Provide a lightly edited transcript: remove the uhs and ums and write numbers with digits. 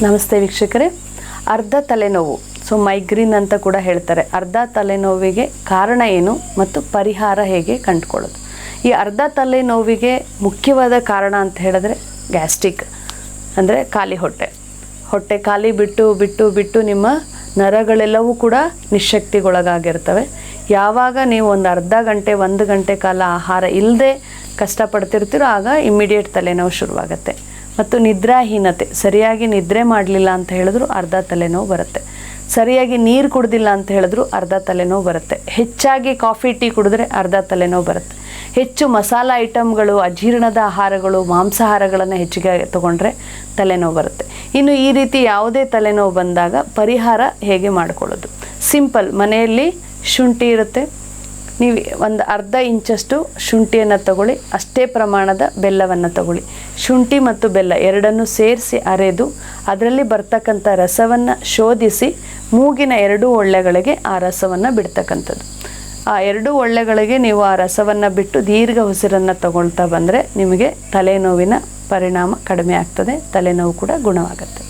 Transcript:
ನಮಸ್ತೆ ವೀಕ್ಷಕರೇ. ಅರ್ಧ ತಲೆನೋವು, ಸೊ ಮೈಗ್ರೇನ್ ಅಂತ ಕೂಡ ಹೇಳ್ತಾರೆ. ಅರ್ಧ ತಲೆನೋವಿಗೆ ಕಾರಣ ಏನು ಮತ್ತು ಪರಿಹಾರ ಹೇಗೆ ಕಂಡುಕೊಳ್ಳೋದು? ಈ ಅರ್ಧ ತಲೆನೋವಿಗೆ ಮುಖ್ಯವಾದ ಕಾರಣ ಅಂತ ಹೇಳಿದ್ರೆ ಗ್ಯಾಸ್ಟ್ರಿಕ್, ಅಂದರೆ ಖಾಲಿ ಹೊಟ್ಟೆ ಖಾಲಿ ಬಿಟ್ಟು ನಿಮ್ಮ ನರಗಳೆಲ್ಲವೂ ಕೂಡ ನಿಶ್ಶಕ್ತಿಗೊಳಗಾಗಿರ್ತವೆ. ಯಾವಾಗ ನೀವು ಒಂದು ಅರ್ಧ ಗಂಟೆ 1 ಗಂಟೆ ಕಾಲ ಆಹಾರ ಇಲ್ಲದೆ ಕಷ್ಟಪಡ್ತಿರ್ತೀರೋ ಆಗ ಇಮ್ಮಿಡಿಯೇಟ್ ತಲೆನೋವು ಶುರುವಾಗುತ್ತೆ. ಮತ್ತು ನಿದ್ರಾಹೀನತೆ, ಸರಿಯಾಗಿ ನಿದ್ರೆ ಮಾಡಲಿಲ್ಲ ಅಂತ ಹೇಳಿದ್ರು ಅರ್ಧ ತಲೆನೋವು ಬರುತ್ತೆ. ಸರಿಯಾಗಿ ನೀರು ಕುಡ್ದಿಲ್ಲ ಅಂತ ಹೇಳಿದ್ರು ಅರ್ಧ ತಲೆನೋವು ಬರುತ್ತೆ. ಹೆಚ್ಚಾಗಿ ಕಾಫಿ ಟೀ ಕುಡಿದ್ರೆ ಅರ್ಧ ತಲೆನೋವು ಬರುತ್ತೆ. ಹೆಚ್ಚು ಮಸಾಲ ಐಟಮ್ಗಳು, ಅಜೀರ್ಣದ ಆಹಾರಗಳು, ಮಾಂಸಾಹಾರಗಳನ್ನು ಹೆಚ್ಚಿಗೆ ತಗೊಂಡ್ರೆ ತಲೆನೋವು ಬರುತ್ತೆ. ಇನ್ನು ಈ ರೀತಿ ಯಾವುದೇ ತಲೆನೋವು ಬಂದಾಗ ಪರಿಹಾರ ಹೇಗೆ ಮಾಡಿಕೊಳ್ಳೋದು? ಸಿಂಪಲ್, ಮನೆಯಲ್ಲಿ ಶುಂಠಿ ಇರುತ್ತೆ, ನೀವು ಒಂದು ಅರ್ಧ ಇಂಚಷ್ಟು ಶುಂಠಿಯನ್ನು ತಗೊಳ್ಳಿ, ಅಷ್ಟೇ ಪ್ರಮಾಣದ ಬೆಲ್ಲವನ್ನು ತಗೊಳ್ಳಿ. ಶುಂಠಿ ಮತ್ತು ಬೆಲ್ಲ ಎರಡನ್ನು ಸೇರಿಸಿ ಅರೆದು ಅದರಲ್ಲಿ ಬರ್ತಕ್ಕಂಥ ರಸವನ್ನು ಶೋಧಿಸಿ ಮೂಗಿನ 2 ಒಳ್ಳೆಗಳಿಗೆ ಆ ರಸವನ್ನು ಬಿಡ್ತಕ್ಕಂಥದ್ದು. ಆ 2 ಒಳ್ಳೆಗಳಿಗೆ ನೀವು ಆ ರಸವನ್ನು ಬಿಟ್ಟು ದೀರ್ಘ ಉಸಿರನ್ನು ತಗೊಳ್ತಾ ಬಂದರೆ ನಿಮಗೆ ತಲೆನೋವಿನ ಪರಿಣಾಮ ಕಡಿಮೆ ಆಗ್ತದೆ, ತಲೆನೋವು ಕೂಡ ಗುಣವಾಗುತ್ತೆ.